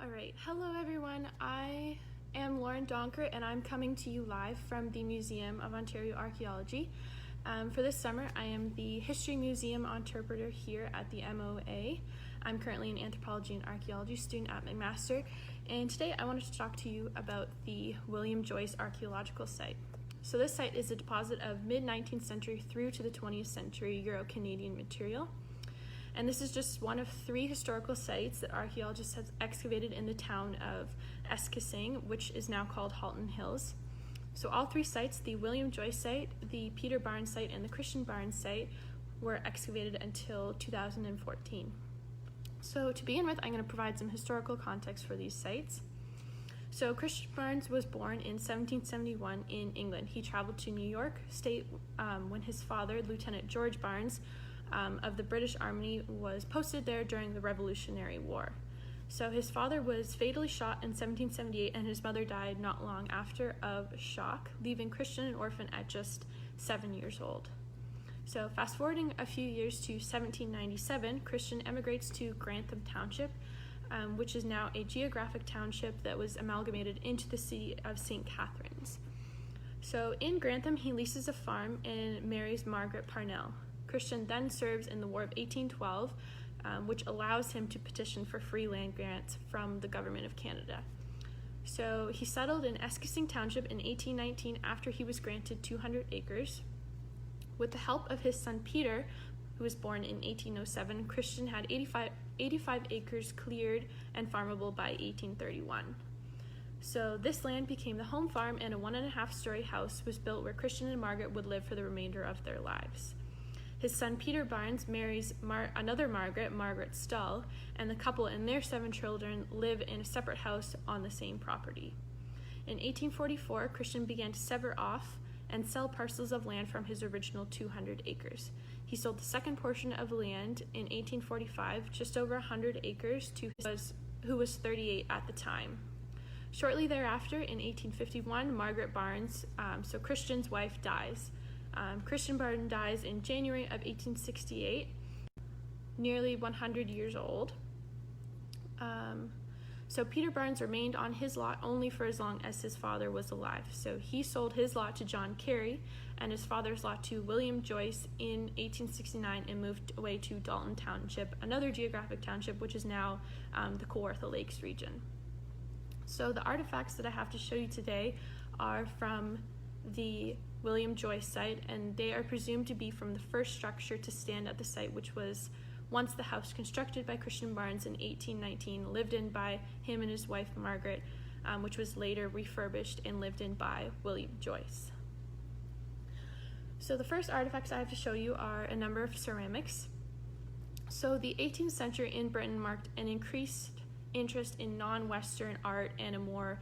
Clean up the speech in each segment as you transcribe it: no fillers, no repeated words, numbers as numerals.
All right, hello everyone. I am Lauren Donker and I'm coming to you live from the Museum of Ontario Archaeology. For this summer, I am the History Museum interpreter here at the MOA. I'm currently an anthropology and archaeology student at McMaster, and today I wanted to talk to you about the William Joyce Archaeological Site. So this site is a deposit of mid-19th century through to the 20th century Euro-Canadian material. And this is just one of 3 historical sites that archaeologists have excavated in the town of Eskissing, which is now called Halton Hills. So all 3 sites, the William Joyce Site, the Peter Barnes Site, and the Christian Barnes Site, were excavated until 2014. So to begin with, I'm going to provide some historical context for these sites. So Christian Barnes was born in 1771 in England. He traveled to New York State when his father, Lieutenant George Barnes, of the British Army, was posted there during the Revolutionary War. So his father was fatally shot in 1778 and his mother died not long after of shock, leaving Christian an orphan at just 7 years old. So fast forwarding a few years to 1797, Christian emigrates to Grantham Township, which is now a geographic township that was amalgamated into the city of St. Catharines. So in Grantham, he leases a farm and marries Margaret Parnell. Christian then serves in the War of 1812, which allows him to petition for free land grants from the Government of Canada. So he settled in Eskissing Township in 1819 after he was granted 200 acres. With the help of his son Peter, who was born in 1807, Christian had 85 acres cleared and farmable by 1831. So this land became the home farm, and a 1.5-story house was built where Christian and Margaret would live for the remainder of their lives. His son Peter Barnes marries another Margaret Stull, and the couple and their 7 children live in a separate house on the same property. In 1844, Christian began to sever off and sell parcels of land from his original 200 acres. He sold the second portion of land in 1845, just over 100 acres, to who was 38 at the time. Shortly thereafter, in 1851, Margaret Barnes, so Christian's wife, dies. Christian Barnes dies in January of 1868, nearly 100 years old. So Peter Barnes remained on his lot only for as long as his father was alive. So he sold his lot to John Carey and his father's lot to William Joyce in 1869 and moved away to Dalton Township, another geographic township, which is now the Kawartha Lakes region. So the artifacts that I have to show you today are from the William Joyce Site, and they are presumed to be from the first structure to stand at the site, which was once the house constructed by Christian Barnes in 1819, lived in by him and his wife Margaret, which was later refurbished and lived in by William Joyce. So the first artifacts I have to show you are a number of ceramics. So the 18th century in Britain marked an increased interest in non-Western art and a more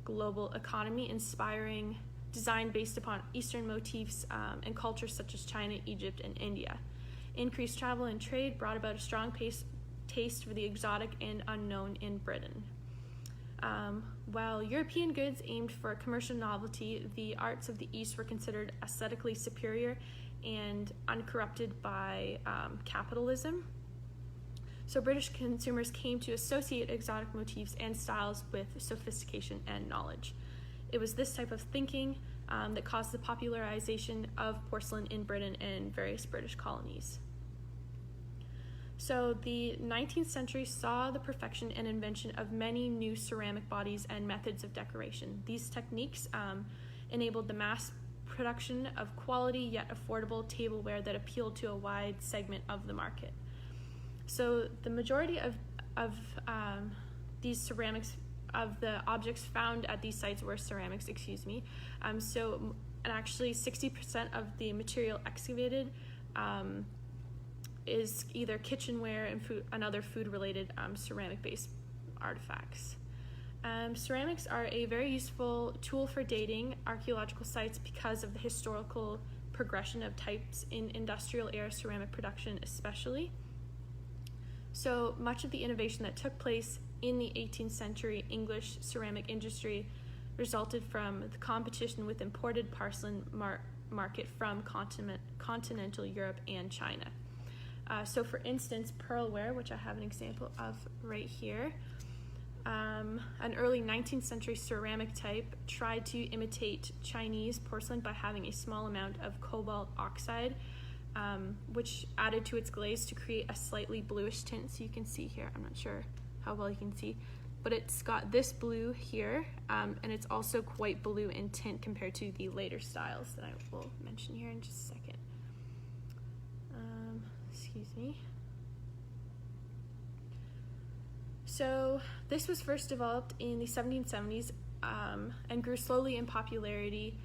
global economy, inspiring design based upon Eastern motifs and cultures such as China, Egypt, and India. Increased travel and trade brought about a strong taste for the exotic and unknown in Britain. While European goods aimed for commercial novelty, the arts of the East were considered aesthetically superior and uncorrupted by capitalism. So British consumers came to associate exotic motifs and styles with sophistication and knowledge. It was this type of thinking that caused the popularization of porcelain in Britain and various British colonies. So the 19th century saw the perfection and invention of many new ceramic bodies and methods of decoration. These techniques enabled the mass production of quality yet affordable tableware that appealed to a wide segment of the market. So the majority of these ceramics, of the objects found at these sites were ceramics, and actually 60% of the material excavated is either kitchenware and other food-related ceramic-based artifacts. Ceramics are a very useful tool for dating archaeological sites because of the historical progression of types in industrial era ceramic production especially. So much of the innovation that took place in the 18th century English ceramic industry resulted from the competition with imported porcelain market from continental Europe and China. So for instance, pearlware, which I have an example of right here, An early 19th century ceramic type tried to imitate Chinese porcelain by having a small amount of cobalt oxide, which added to its glaze to create a slightly bluish tint. So you can see here, I'm not sure how well you can see, but it's got this blue here, and it's also quite blue in tint compared to the later styles that I will mention here in just a second. Excuse me. So this was first developed in the 1770s and grew slowly in popularity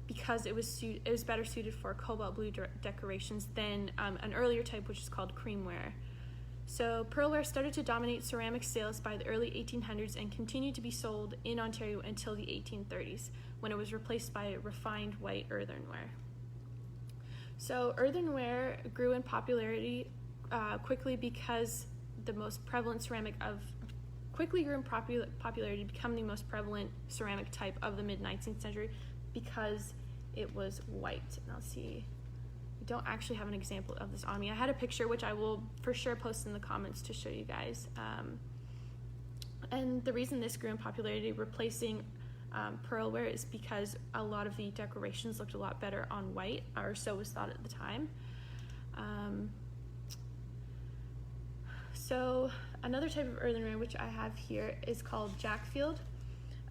because it was better suited for cobalt blue decorations than an earlier type, which is called creamware. So pearlware started to dominate ceramic sales by the early 1800s and continued to be sold in Ontario until the 1830s, when it was replaced by refined white earthenware. So earthenware grew in popularity quickly because the most prevalent ceramic quickly grew in popularity to become the most prevalent ceramic type of the mid-19th century because it was white. And I'll see, I don't actually have an example of this on me. I had a picture which I will for sure post in the comments to show you guys. And the reason this grew in popularity, replacing pearlware, is because a lot of the decorations looked a lot better on white, or so was thought at the time. So another type of earthenware which I have here is called jackfield,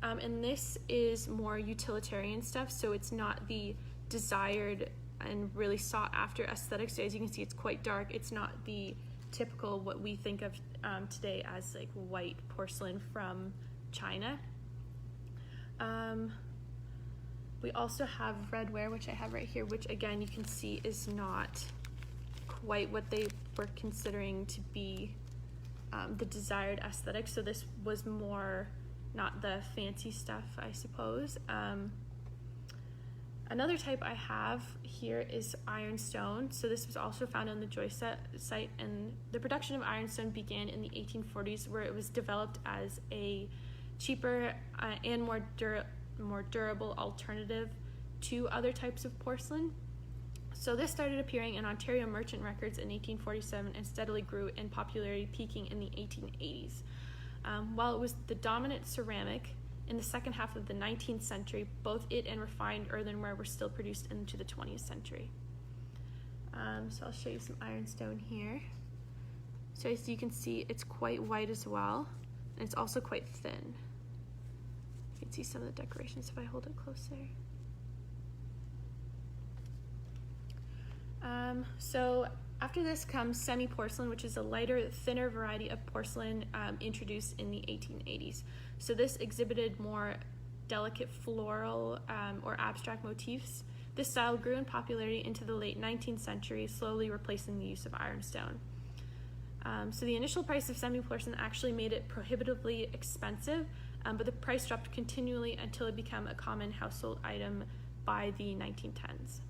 and this is more utilitarian stuff, so it's not the desired and really sought after aesthetic. So as you can see, it's quite dark. It's not the typical what we think of today as like white porcelain from China. We also have redware, which I have right here, which again you can see is not quite what they were considering to be the desired aesthetic. So this was more not the fancy stuff, I suppose. Another type I have here is ironstone. So this was also found on the Joyce site, and the production of ironstone began in the 1840s, where it was developed as a cheaper and more durable alternative to other types of porcelain. So this started appearing in Ontario merchant records in 1847 and steadily grew in popularity, peaking in the 1880s. While it was the dominant ceramic in the second half of the 19th century, both it and refined earthenware were still produced into the 20th century. So I'll show you some ironstone here. So as you can see, it's quite white as well, and it's also quite thin. You can see some of the decorations if I hold it closer. So after this comes semi-porcelain, which is a lighter, thinner variety of porcelain introduced in the 1880s. So this exhibited more delicate floral or abstract motifs. This style grew in popularity into the late 19th century, slowly replacing the use of ironstone. So the initial price of semi-porcelain actually made it prohibitively expensive, but the price dropped continually until it became a common household item by the 1910s.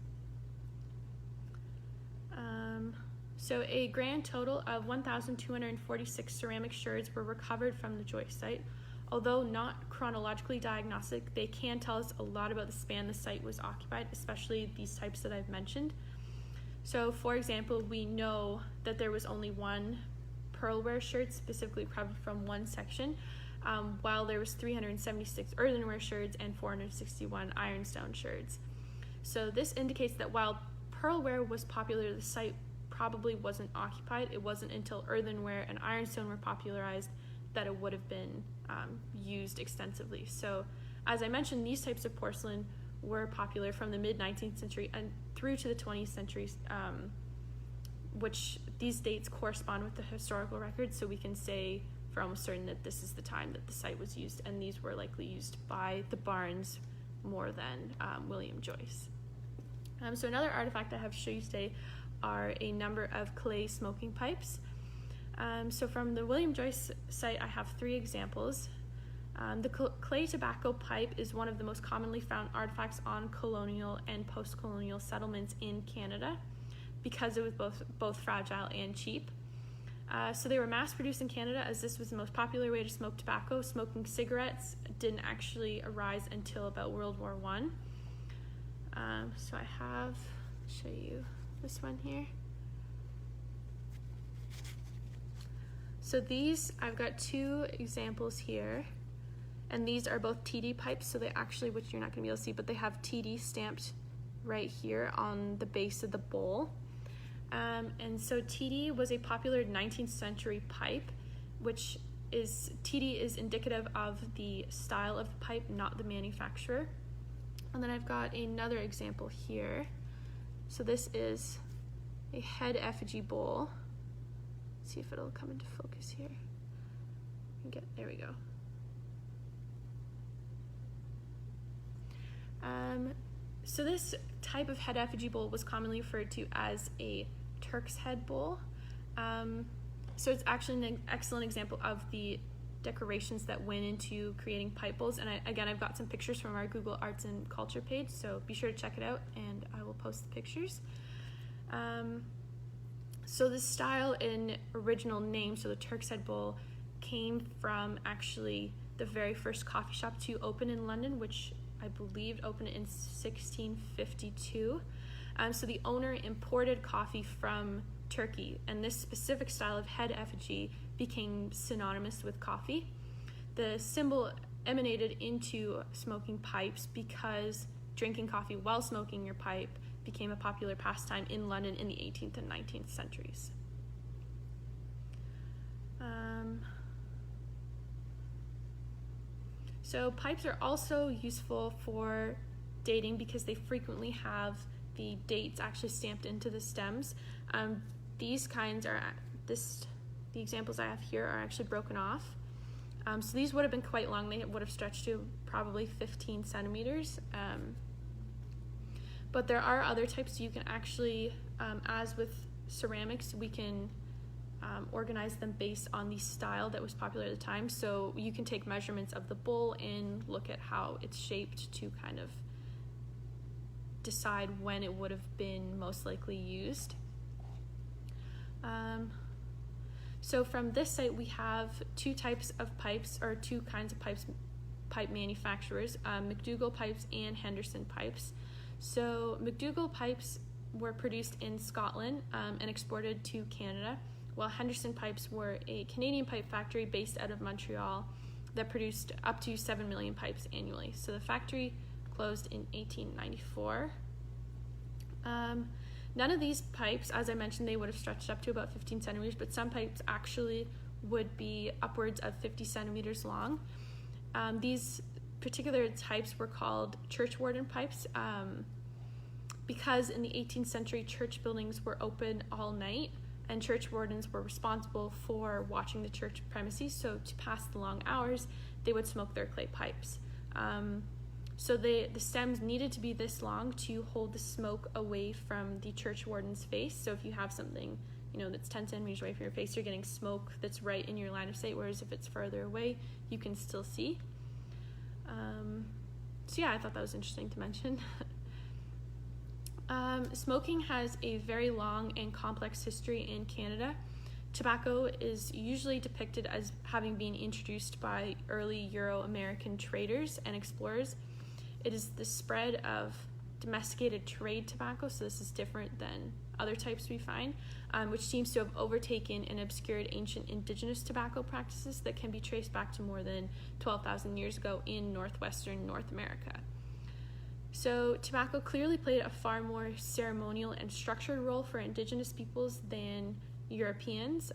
So a grand total of 1,246 ceramic sherds were recovered from the Joyce site. Although not chronologically diagnostic, they can tell us a lot about the span the site was occupied, especially these types that I've mentioned. So for example, we know that there was only one pearlware sherd specifically recovered from one section, while there was 376 earthenware sherds and 461 ironstone sherds. So this indicates that while pearlware was popular, the site probably wasn't occupied. It wasn't until earthenware and ironstone were popularized that it would have been used extensively. So as I mentioned, these types of porcelain were popular from the mid-19th century and through to the 20th century, which these dates correspond with the historical records, so we can say for almost certain that this is the time that the site was used, and these were likely used by the Barnes more than William Joyce. So another artifact I have to show you today are a number of clay smoking pipes. So from the William Joyce site, I have 3 examples. The clay tobacco pipe is one of the most commonly found artifacts on colonial and post-colonial settlements in Canada because it was both fragile and cheap. So they were mass-produced in Canada as this was the most popular way to smoke tobacco. Smoking cigarettes didn't actually arise until about World War I. So I'll show you this one here. So these, I've got two examples here, and these are both TD pipes, so they actually, which you're not going to be able to see, but they have TD stamped right here on the base of the bowl. And so TD was a popular 19th century pipe, which is, TD is indicative of the style of the pipe, not the manufacturer. And then I've got another example here. So this is a head effigy bowl. Let's see if it'll come into focus here. There we go. So this type of head effigy bowl was commonly referred to as a Turk's head bowl. So it's actually an excellent example of the decorations that went into creating pipe bowls. And I've got some pictures from our Google Arts and Culture page, so be sure to check it out, and I will post the pictures. So the style and original name, so the Turk's Head Bowl, came from actually the very first coffee shop to open in London, which I believe opened in 1652. So the owner imported coffee from Turkey, and this specific style of head effigy became synonymous with coffee. The symbol emanated into smoking pipes because drinking coffee while smoking your pipe became a popular pastime in London in the 18th and 19th centuries. So pipes are also useful for dating because they frequently have the dates actually stamped into the stems. These kinds are, the examples I have here are actually broken off. So these would have been quite long. They would have stretched to probably 15 centimeters. But there are other types. You can actually, as with ceramics, we can organize them based on the style that was popular at the time. So you can take measurements of the bowl and look at how it's shaped to kind of decide when it would have been most likely used. So from this site, we have two types of pipes, or two kinds of pipe manufacturers, McDougall pipes and Henderson pipes. So McDougall pipes were produced in Scotland and exported to Canada, while Henderson pipes were a Canadian pipe factory based out of Montreal that produced up to 7 million pipes annually. So the factory closed in 1894. None of these pipes, as I mentioned, they would have stretched up to about 15 centimeters, but some pipes actually would be upwards of 50 centimeters long. These particular types were called church warden pipes because in the 18th century church buildings were open all night, and church wardens were responsible for watching the church premises. So to pass the long hours, they would smoke their clay pipes. So the stems needed to be this long to hold the smoke away from the church warden's face. So if you have something, that's 10 centimeters away from your face, you're getting smoke that's right in your line of sight, whereas if it's further away, you can still see. So yeah, I thought that was interesting to mention. Smoking has a very long and complex history in Canada. Tobacco is usually depicted as having been introduced by early Euro-American traders and explorers. It is the spread of domesticated trade tobacco, so this is different than other types we find, which seems to have overtaken and obscured ancient indigenous tobacco practices that can be traced back to more than 12,000 years ago in northwestern North America. So tobacco clearly played a far more ceremonial and structured role for indigenous peoples than Europeans.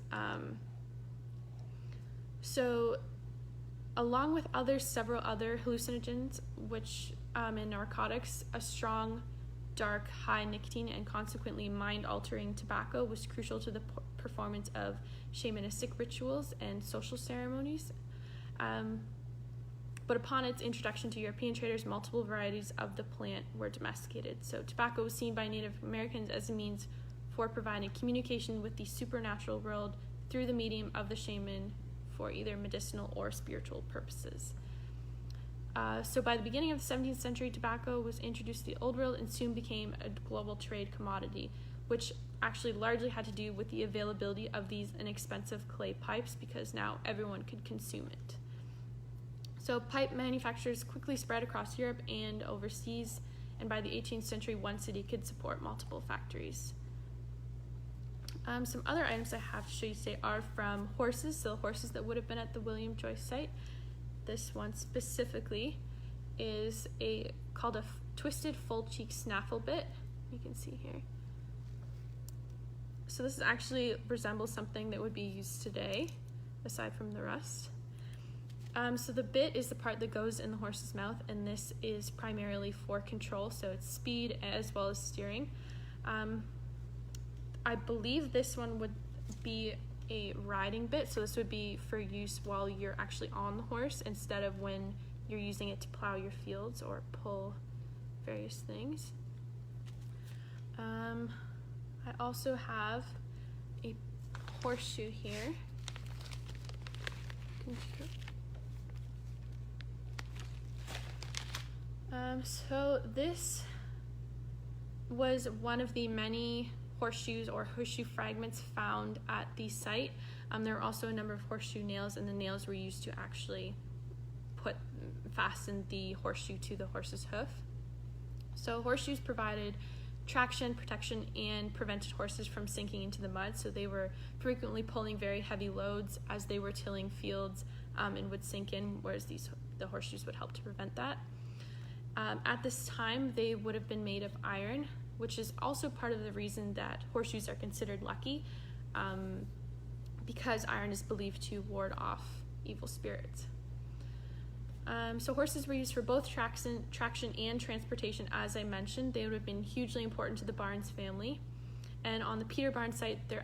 So along with several other hallucinogens, which and narcotics, a strong, dark, high nicotine and consequently mind-altering tobacco was crucial to the performance of shamanistic rituals and social ceremonies. But upon its introduction to European traders, multiple varieties of the plant were domesticated. So tobacco was seen by Native Americans as a means for providing communication with the supernatural world through the medium of the shaman for either medicinal or spiritual purposes. So by the beginning of the 17th century, tobacco was introduced to the Old World and soon became a global trade commodity, which actually largely had to do with the availability of these inexpensive clay pipes because now everyone could consume it. So pipe manufacturers quickly spread across Europe and overseas, and by the 18th century, one city could support multiple factories. Some other items I have to show you today are from horses, so horses that would have been at the William Joyce Site. This one specifically is called a twisted full cheek snaffle bit. You can see here. So this actually resembles something that would be used today, aside from the rust. So the bit is the part that goes in the horse's mouth, and this is primarily for control, so it's speed as well as steering. I believe this one would be a riding bit, so this would be for use while you're actually on the horse instead of when you're using it to plow your fields or pull various things. I also have a horseshoe here. So this was one of the many horseshoes or horseshoe fragments found at the site. There were also a number of horseshoe nails, and the nails were used to actually fasten the horseshoe to the horse's hoof. So horseshoes provided traction, protection, and prevented horses from sinking into the mud, so they were frequently pulling very heavy loads as they were tilling fields and would sink in, whereas the horseshoes would help to prevent that. At this time, they would have been made of iron, which is also part of the reason that horseshoes are considered lucky, because iron is believed to ward off evil spirits. So horses were used for both traction and transportation, as I mentioned. They would have been hugely important to the Barnes family. And on the Peter Barnes site, there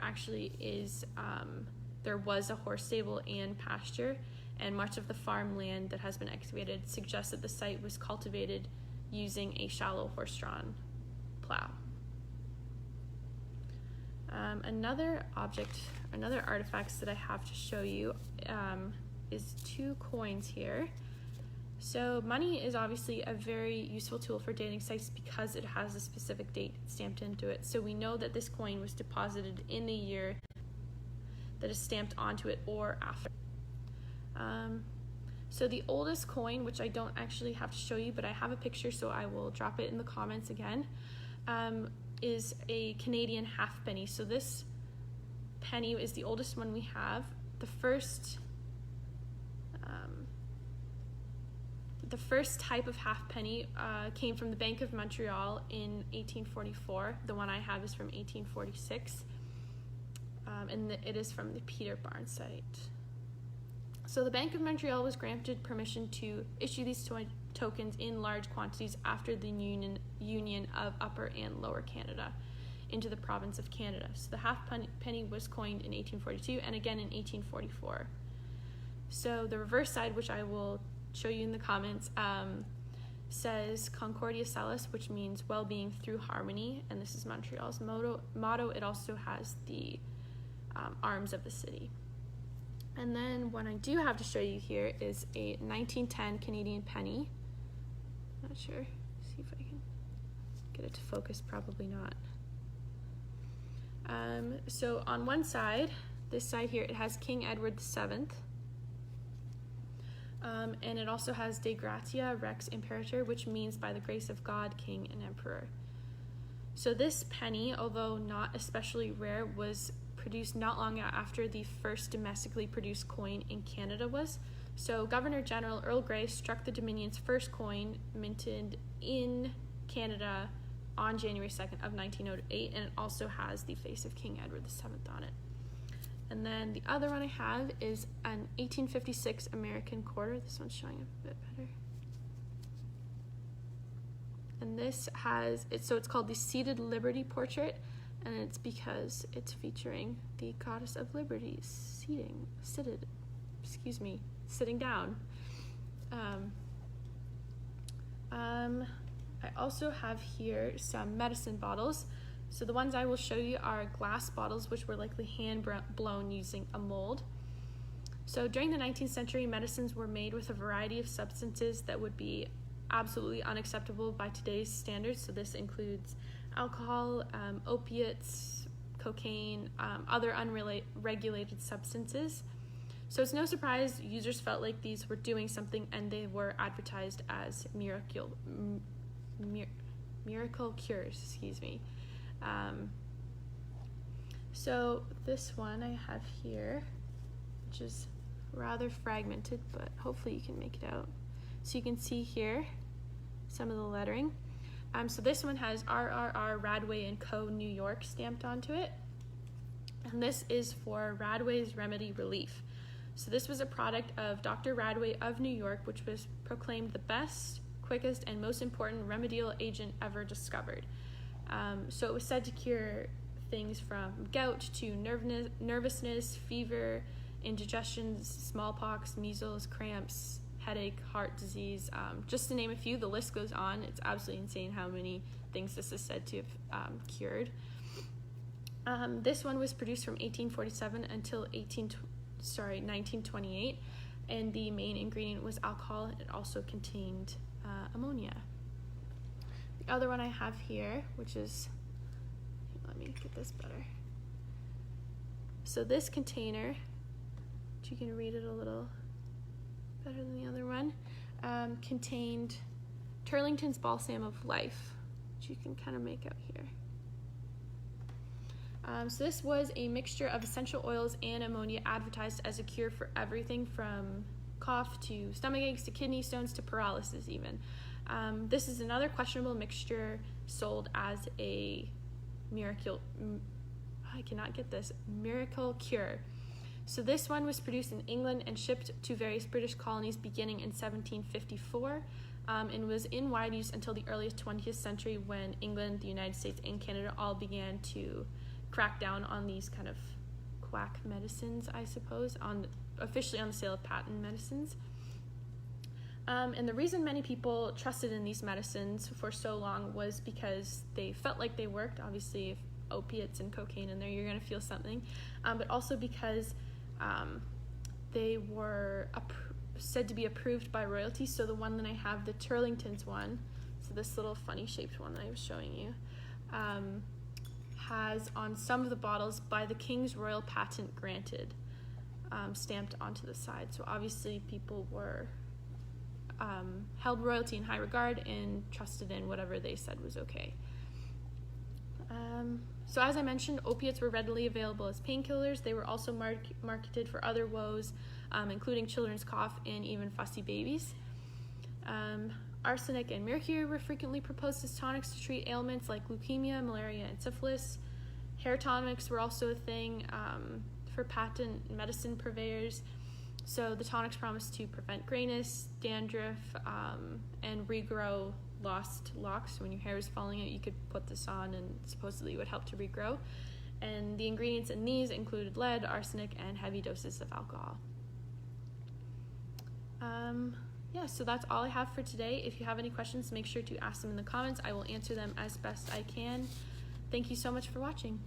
was a horse stable and pasture, and much of the farmland that has been excavated suggests that the site was cultivated using a shallow horse-drawn plow. Another artifacts that I have to show you is two coins here. So money is obviously a very useful tool for dating sites because it has a specific date stamped into it. So we know that this coin was deposited in the year that is stamped onto it or after. So the oldest coin, which I don't actually have to show you, but I have a picture, so I will drop it in the comments again, is a Canadian half penny. So this penny is the oldest one we have. The first type of half penny came from the Bank of Montreal in 1844. The one I have is from 1846, and it is from the Peter Barnes site. So the Bank of Montreal was granted permission to issue these tokens in large quantities after the union of Upper and Lower Canada into the province of Canada. So the half penny was coined in 1842 and again in 1844. So the reverse side, which I will show you in the comments, says Concordia Salus, which means well-being through harmony, and this is Montreal's motto. It also has the arms of the city. And then what I do have to show you here is a 1910 Canadian penny. Not sure. See if I can get it to focus. Probably not. So on one side, this side here, it has King Edward VII. And it also has De Gratia Rex Imperator, which means by the grace of God, King and Emperor. So this penny, although not especially rare, was produced not long after the first domestically produced coin in Canada was. So Governor General Earl Grey struck the Dominion's first coin minted in Canada on January 2nd of 1908, and it also has the face of King Edward VII on it. And then the other one I have is an 1856 American quarter. This one's showing a bit better. And this has, so it's called the Seated Liberty Portrait, and it's because it's featuring the Goddess of Liberty sitting down. I also have here some medicine bottles. So the ones I will show you are glass bottles, which were likely hand blown using a mold. So during the 19th century, medicines were made with a variety of substances that would be absolutely unacceptable by today's standards. So this includes alcohol, opiates, cocaine, other unregulated substances. So it's no surprise users felt like these were doing something, and they were advertised as miracle cures, So this one I have here, which is rather fragmented, but hopefully you can make it out. So you can see here some of the lettering. So this one has RRR Radway & Co. New York stamped onto it. And this is for Radway's Remedy Relief. So this was a product of Dr. Radway of New York, which was proclaimed the best, quickest, and most important remedial agent ever discovered. So it was said to cure things from gout to nervousness, fever, indigestion, smallpox, measles, cramps, headache, heart disease, just to name a few. The list goes on. It's absolutely insane how many things this is said to have cured. This one was produced from 1847 until 1928, and the main ingredient was alcohol. It also contained ammonia. The other one I have here, which is, let me get this better. So this container, which you can read it a little better than the other one, contained Turlington's Balsam of Life, which you can kind of make out here. So this was a mixture of essential oils and ammonia advertised as a cure for everything from cough to stomach aches to kidney stones to paralysis even. This is another questionable mixture sold as a miracle cure. So this one was produced in England and shipped to various British colonies beginning in 1754, and was in wide use until the earliest 20th century when England, the United States, and Canada all began to crack down on these kind of quack medicines, I suppose, officially on the sale of patent medicines. And the reason many people trusted in these medicines for so long was because they felt like they worked. Obviously, if opiates and cocaine in there, you're going to feel something. But also because they were said to be approved by royalty. So the one that I have, the Turlington's one, so this little funny shaped one that I was showing you, has on some of the bottles by the King's Royal Patent Granted stamped onto the side. So obviously people were held royalty in high regard and trusted in whatever they said was okay. So as I mentioned, opiates were readily available as painkillers. They were also marketed for other woes, including children's cough and even fussy babies. Arsenic and mercury were frequently proposed as tonics to treat ailments like leukemia, malaria, and syphilis. Hair tonics were also a thing for patent medicine purveyors. So the tonics promised to prevent grayness, dandruff, and regrow lost locks. So when your hair is falling out, you could put this on and supposedly it would help to regrow. And the ingredients in these included lead, arsenic, and heavy doses of alcohol. Yeah, so that's all I have for today. If you have any questions, make sure to ask them in the comments. I will answer them as best I can. Thank you so much for watching.